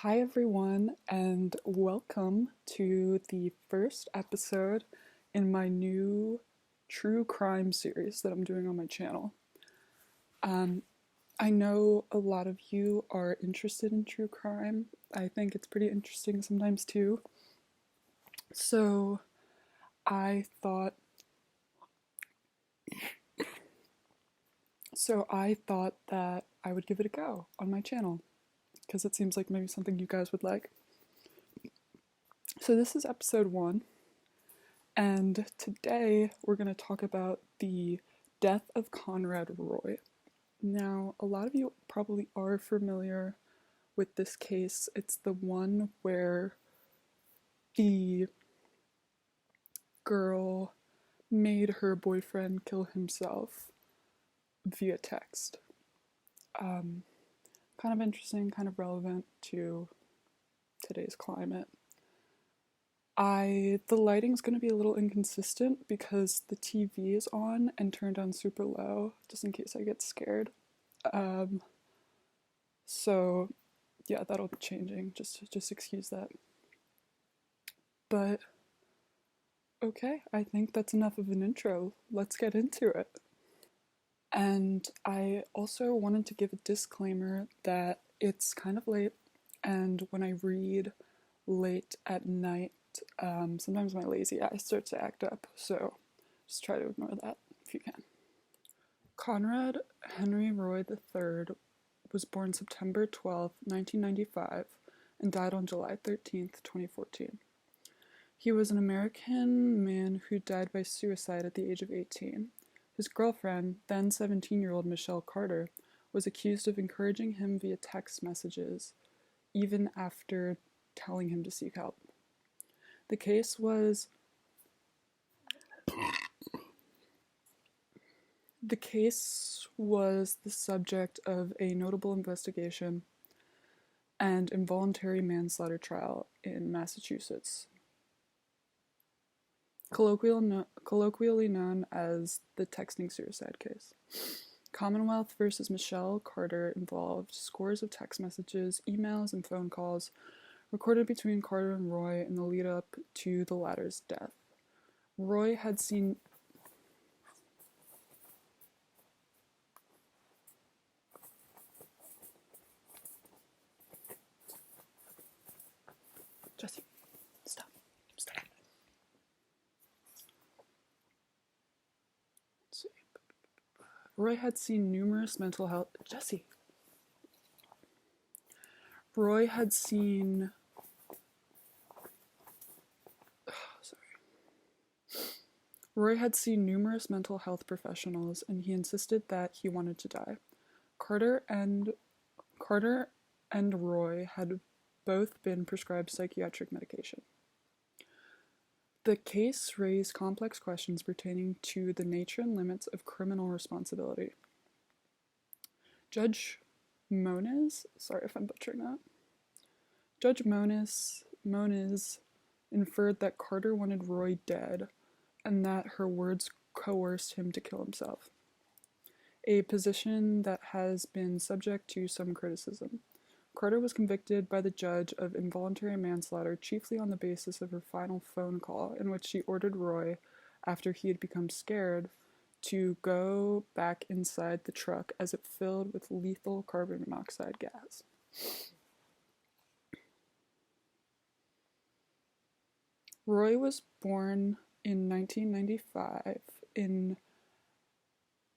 Hi, everyone, and welcome to the first episode in my new true crime series that I'm doing on my channel. Um, I know a lot of you are interested in true crime. I think it's pretty interesting sometimes too. So I thought that I would give it a go on my channel because it seems like maybe something you guys would like. So this is episode 1. And today we're going to talk about the Death of Conrad Roy. Now, a lot of you probably are familiar with this case. It's the one where the girl made her boyfriend kill himself via text. Kind of interesting, kind of relevant to today's climate. The lighting's going to be a little inconsistent because the TV is on and turned on super low, just in case I get scared. So yeah, that'll be changing. Just excuse that. But okay, I think that's enough of an intro. Let's get into it. And I also wanted to give a disclaimer that it's kind of late, and when I read late at night, sometimes my lazy eye starts to act up, so just try to ignore that if you can. Conrad Henry Roy III was born September 12, 1995, and died on July 13th, 2014. He was an American man who died by suicide at the age of 18. His girlfriend, then 17-year-old Michelle Carter, was accused of encouraging him via text messages, even after telling him to seek help. The case was the subject of a notable investigation and involuntary manslaughter trial in Massachusetts, colloquially known as the texting suicide case. Commonwealth versus Michelle Carter involved scores of text messages, emails, and phone calls recorded between Carter and Roy in the lead up to the latter's death. Roy had seen Jesse, stop. Let's see. Roy had seen numerous mental health. Roy had seen. Roy had seen numerous mental health professionals, and he insisted that he wanted to die. Carter and Roy had both been prescribed psychiatric medication. The case raised complex questions pertaining to the nature and limits of criminal responsibility. Judge Moniz, sorry if I'm butchering that. Judge Moniz inferred that Carter wanted Roy dead and that her words coerced him to kill himself, a position that has been subject to some criticism. Carter was convicted by the judge of involuntary manslaughter chiefly on the basis of her final phone call in which she ordered Roy, after he had become scared, to go back inside the truck as it filled with lethal carbon monoxide gas. Roy was born in 1995 in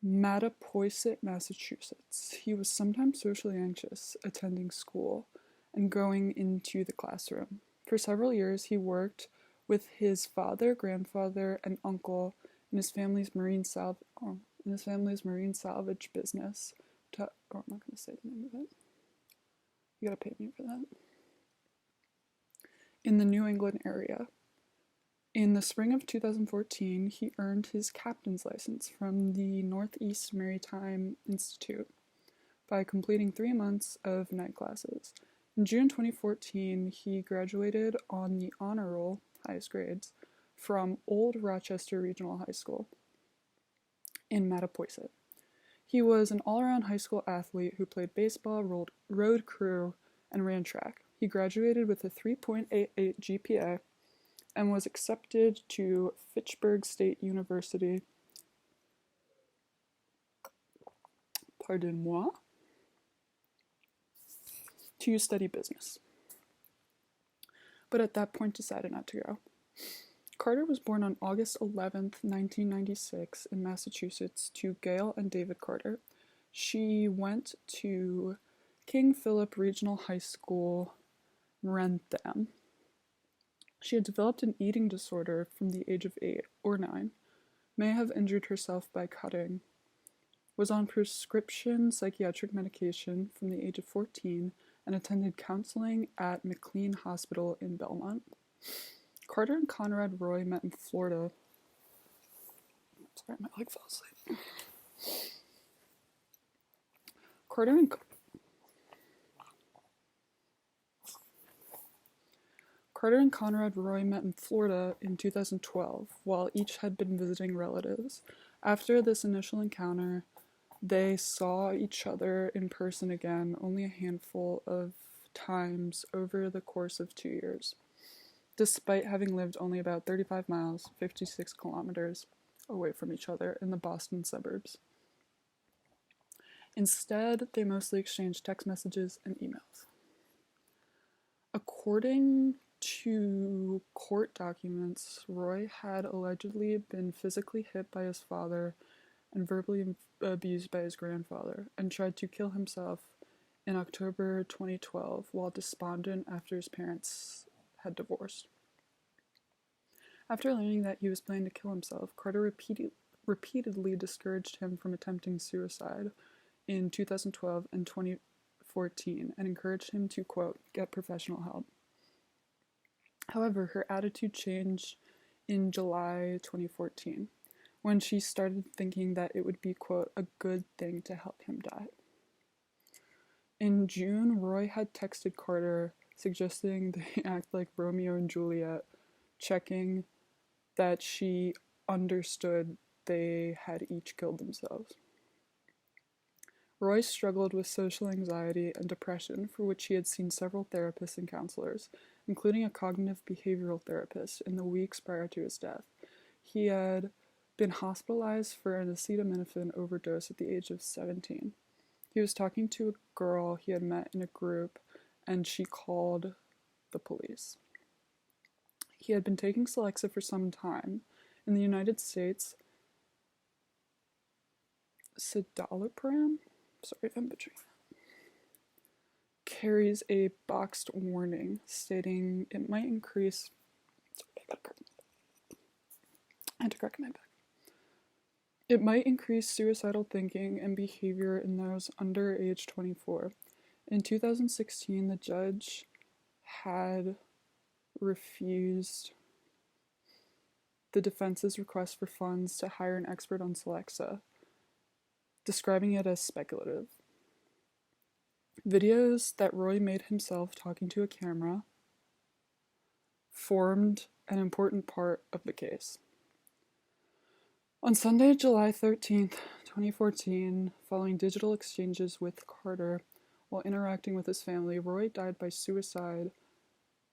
Mattapoisett, Massachusetts. He was sometimes socially anxious, attending school and going into the classroom. For several years, he worked with his father, grandfather, and uncle in his family's marine salvage business. I'm not going to say the name of it. You gotta pay me for that. In the New England area. In the spring of 2014, he earned his captain's license from the Northeast Maritime Institute by completing 3 months of night classes. In June 2014, he graduated on the honor roll, highest grades, from Old Rochester Regional High School in Mattapoisett. He was an all-around high school athlete who played baseball, road crew, and ran track. He graduated with a 3.88 GPA and was accepted to Fitchburg State University, pardon-moi, to study business. But at that point decided not to go. Carter was born on August 11th, 1996 in Massachusetts to Gail and David Carter. She went to King Philip Regional High School, Wrentham. She had developed an eating disorder from the age of 8 or 9, may have injured herself by cutting, was on prescription psychiatric medication from the age of 14, and attended counseling at McLean Hospital in Belmont. Carter and Conrad Roy met in Florida. Sorry, my leg fell asleep. Carter and Conrad Roy met in Florida in 2012, while each had been visiting relatives. After this initial encounter, they saw each other in person again only a handful of times over the course of 2 years, despite having lived only about 35 miles, 56 kilometers, away from each other in the Boston suburbs. Instead, they mostly exchanged text messages and emails. According to court documents, Roy had allegedly been physically hit by his father and verbally abused by his grandfather, and tried to kill himself in October 2012 while despondent after his parents had divorced. After learning that he was planning to kill himself, Carter repeatedly discouraged him from attempting suicide in 2012 and 2014 and encouraged him to, quote, get professional help. However, her attitude changed in July 2014, when she started thinking that it would be, quote, a good thing to help him die. In June, Roy had texted Carter suggesting they act like Romeo and Juliet, checking that she understood they had each killed themselves. Roy struggled with social anxiety and depression, for which he had seen several therapists and counselors, including a cognitive behavioral therapist, in the weeks prior to his death. He had been hospitalized for an acetaminophen overdose at the age of 17. He was talking to a girl he had met in a group, and she called the police. He had been taking Celexa for some time. In the United States, citalopram, sorry if I'm butchering that, carries a boxed warning stating it might increase. Sorry, I had to correct my back. It might increase suicidal thinking and behavior in those under age 24. In 2016, the judge had refused the defense's request for funds to hire an expert on Celexa, describing it as speculative. Videos that Roy made himself talking to a camera formed an important part of the case. On Sunday, July 13th, 2014, following digital exchanges with Carter while interacting with his family, Roy died by suicide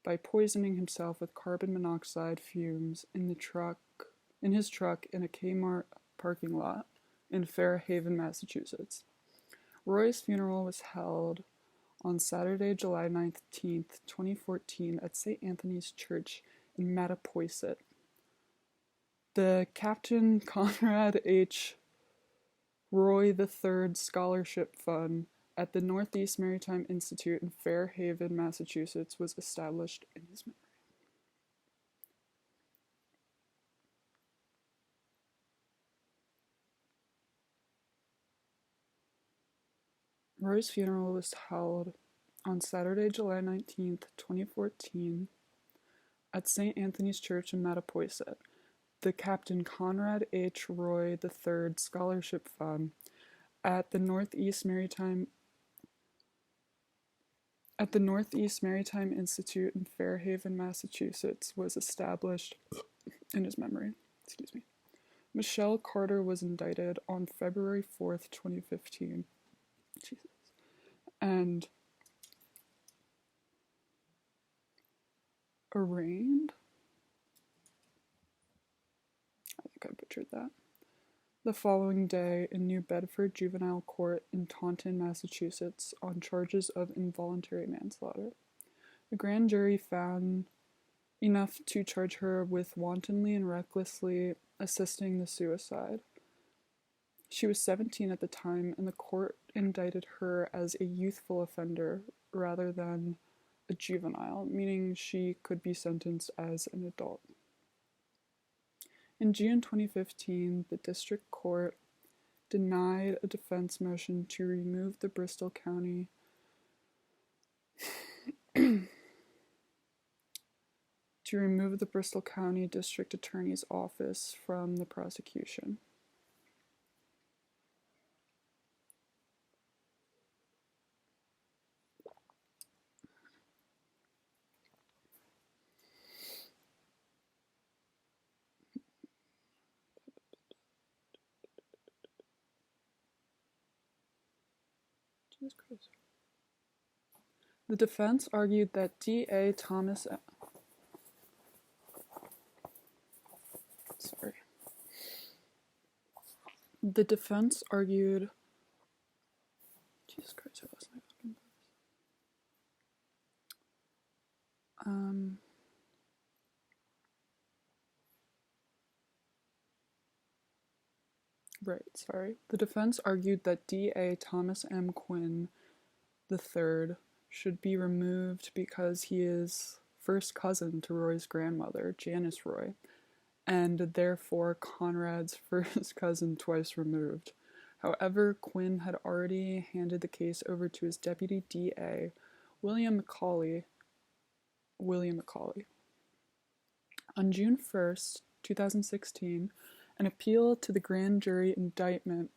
by poisoning himself with carbon monoxide fumes in his truck in a Kmart parking lot in Fairhaven, Massachusetts. Roy's funeral was held on Saturday, July 19th, 2014 at St. Anthony's Church in Mattapoisett. The Captain Conrad H. Roy III Scholarship Fund at the Northeast Maritime Institute in Fairhaven, Massachusetts was established in his memory. Roy's funeral was held on Saturday, July 19th, 2014 at St. Anthony's Church in Mattapoisett. The Captain Conrad H. Roy III Scholarship Fund at the Northeast Maritime Institute in Fairhaven, Massachusetts was established in his memory. Michelle Carter was indicted on February 4th, 2015. Jesus. And arraigned. I think I butchered that. The following day in New Bedford Juvenile Court in Taunton, Massachusetts, on charges of involuntary manslaughter. The grand jury found enough to charge her with wantonly and recklessly assisting the suicide. She was 17 at the time, and the court indicted her as a youthful offender rather than a juvenile, meaning she could be sentenced as an adult. In June 2015, the district court denied a defense motion to remove the Bristol County District Attorney's Office from the prosecution. Jesus Christ. The defense argued that D.A. Thomas... Sorry. The defense argued... Jesus Christ, I lost my fucking place. Right, sorry. The defense argued that D.A. Thomas M. Quinn III should be removed because he is first cousin to Roy's grandmother, Janice Roy, and therefore Conrad's first cousin twice removed. However, Quinn had already handed the case over to his deputy DA, William McCauley. On June 1st, 2016, an appeal to the grand jury indictment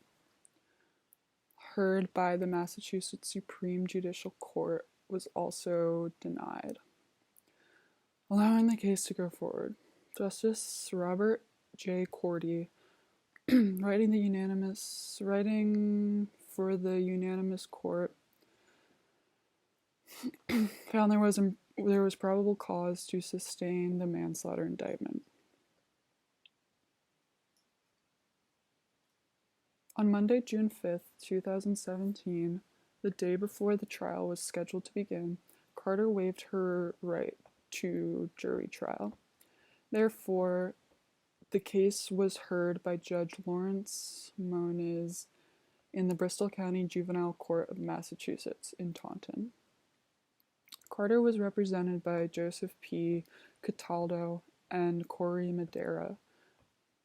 heard by the Massachusetts Supreme Judicial Court was also denied, allowing the case to go forward. Justice Robert J. Cordy, writing for the unanimous court, found there was probable cause to sustain the manslaughter indictment. On Monday, June 5th, 2017, the day before the trial was scheduled to begin, Carter waived her right to jury trial. Therefore, the case was heard by Judge Lawrence Moniz in the Bristol County Juvenile Court of Massachusetts in Taunton. Carter was represented by Joseph P. Cataldo and Corey Madera.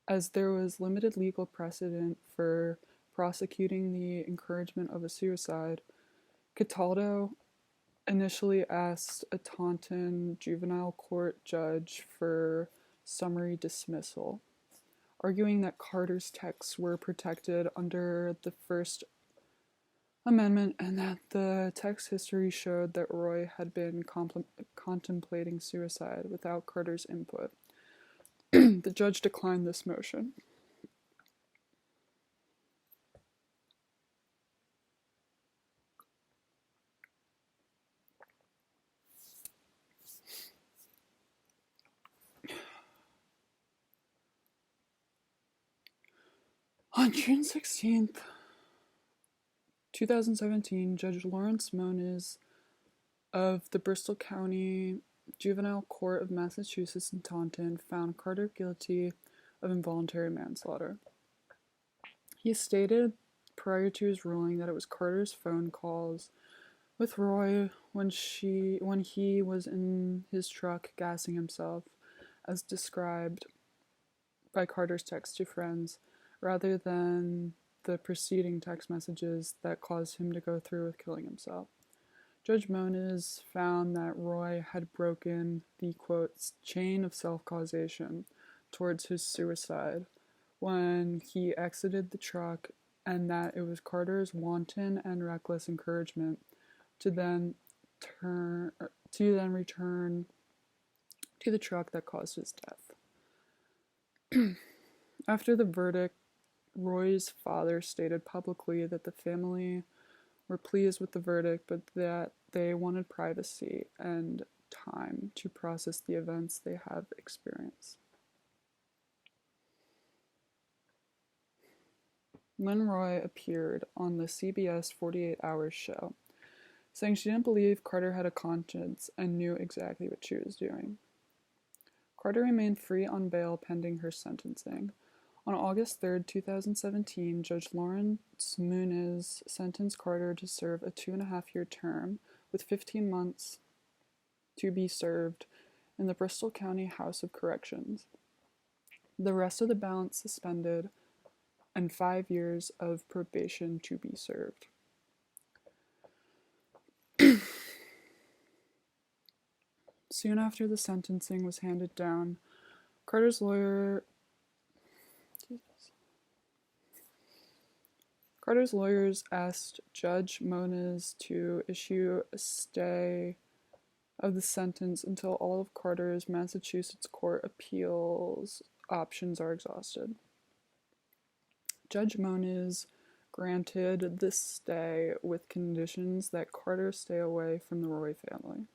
As there was limited legal precedent for prosecuting the encouragement of a suicide, Cataldo initially asked a Taunton juvenile court judge for summary dismissal, arguing that Carter's texts were protected under the First Amendment and that the text history showed that Roy had been contemplating suicide without Carter's input. The judge declined this motion. On June 16th, 2017, Judge Lawrence Moniz of the Bristol County Juvenile Court of Massachusetts in Taunton found Carter guilty of involuntary manslaughter. He stated prior to his ruling that it was Carter's phone calls with Roy when he was in his truck gassing himself, as described by Carter's text to friends, rather than the preceding text messages that caused him to go through with killing himself. Judge Moniz found that Roy had broken the, quote, chain of self-causation towards his suicide when he exited the truck, and that it was Carter's wanton and reckless encouragement to then return to the truck that caused his death. After the verdict, Roy's father stated publicly that the family were pleased with the verdict, but that they wanted privacy and time to process the events they have experienced. Lynn Roy appeared on the CBS 48 Hours show, saying she didn't believe Carter had a conscience and knew exactly what she was doing. Carter remained free on bail pending her sentencing. On August 3, 2017, Judge Lawrence Muniz sentenced Carter to serve a 2.5-year term with 15 months to be served in the Bristol County House of Corrections. The rest of the balance suspended and 5 years of probation to be served. Soon after the sentencing was handed down, Carter's lawyers asked Judge Moniz to issue a stay of the sentence until all of Carter's Massachusetts court appeals options are exhausted. Judge Moniz granted this stay with conditions that Carter stay away from the Roy family.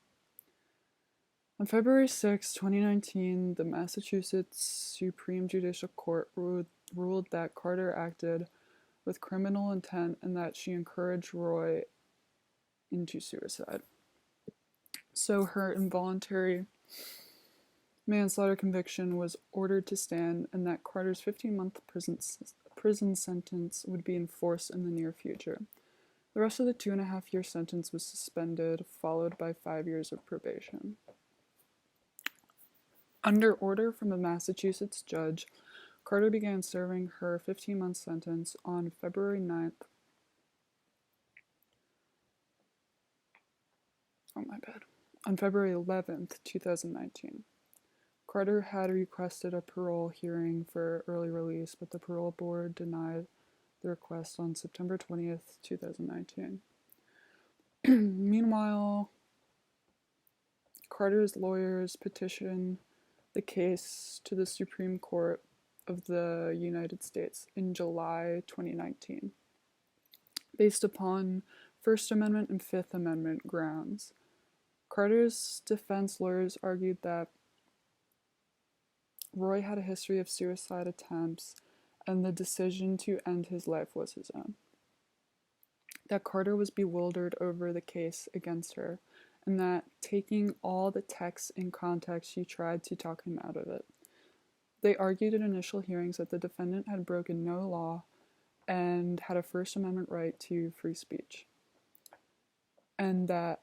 On February 6, 2019, the Massachusetts Supreme Judicial Court ruled that Carter acted with criminal intent and that she encouraged Roy into suicide. So her involuntary manslaughter conviction was ordered to stand, and that Carter's 15-month prison sentence would be enforced in the near future. The rest of the 2.5-year sentence was suspended, followed by 5 years of probation. Under order from a Massachusetts judge, Carter began serving her 15-month sentence on February 9th. On February 11th, 2019. Carter had requested a parole hearing for early release, but the parole board denied the request on September 20th, 2019. Meanwhile, Carter's lawyers petitioned the case to the Supreme Court of the United States in July 2019, based upon First Amendment and Fifth Amendment grounds. Carter's defense lawyers argued that Roy had a history of suicide attempts and the decision to end his life was his own. That Carter was bewildered over the case against her, and that taking all the texts in context, she tried to talk him out of it. They argued in initial hearings that the defendant had broken no law and had a First Amendment right to free speech, and that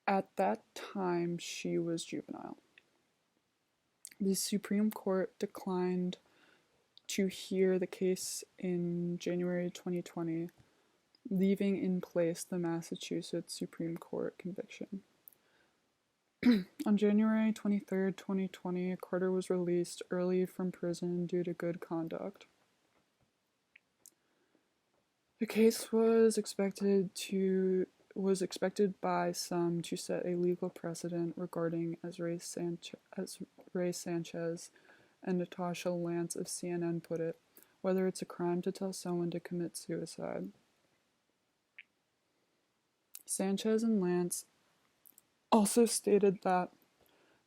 at that time she was juvenile. The Supreme Court declined to hear the case in January 2020, leaving in place the Massachusetts Supreme Court conviction. On January 23, 2020, Carter was released early from prison due to good conduct. The case was expected by some to set a legal precedent regarding, as Ray Sanchez and Natasha Lance of CNN put it, whether it's a crime to tell someone to commit suicide. Sanchez and Lance also stated that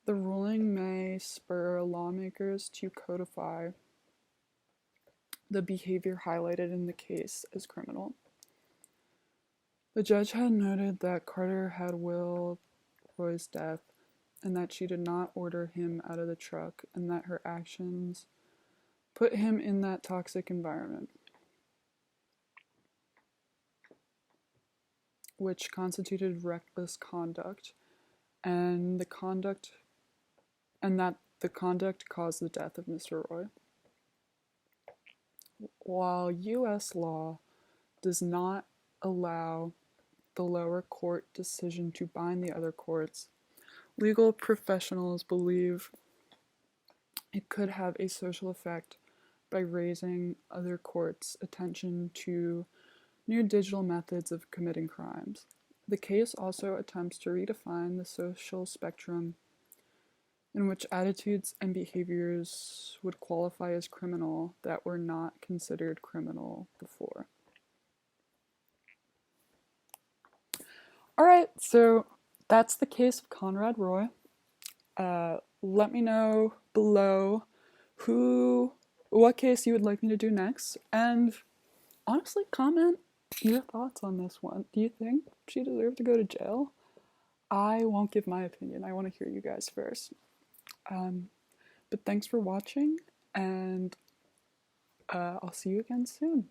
the ruling may spur lawmakers to codify the behavior highlighted in the case as criminal. The judge had noted that Carter had willed Roy's death and that she did not order him out of the truck and that her actions put him in that toxic environment, which constituted reckless conduct, and that the conduct caused the death of Mr. Roy. While U.S. law does not allow the lower court decision to bind the other courts, legal professionals believe it could have a social effect by raising other courts' attention to new digital methods of committing crimes. The case also attempts to redefine the social spectrum in which attitudes and behaviors would qualify as criminal that were not considered criminal before. Alright, so that's the case of Conrad Roy. Let me know below what case you would like me to do next, and honestly, comment your thoughts on this one. Do you think she deserved to go to jail? I won't give my opinion. I want to hear you guys first. Um, but thanks for watching, and I'll see you again soon.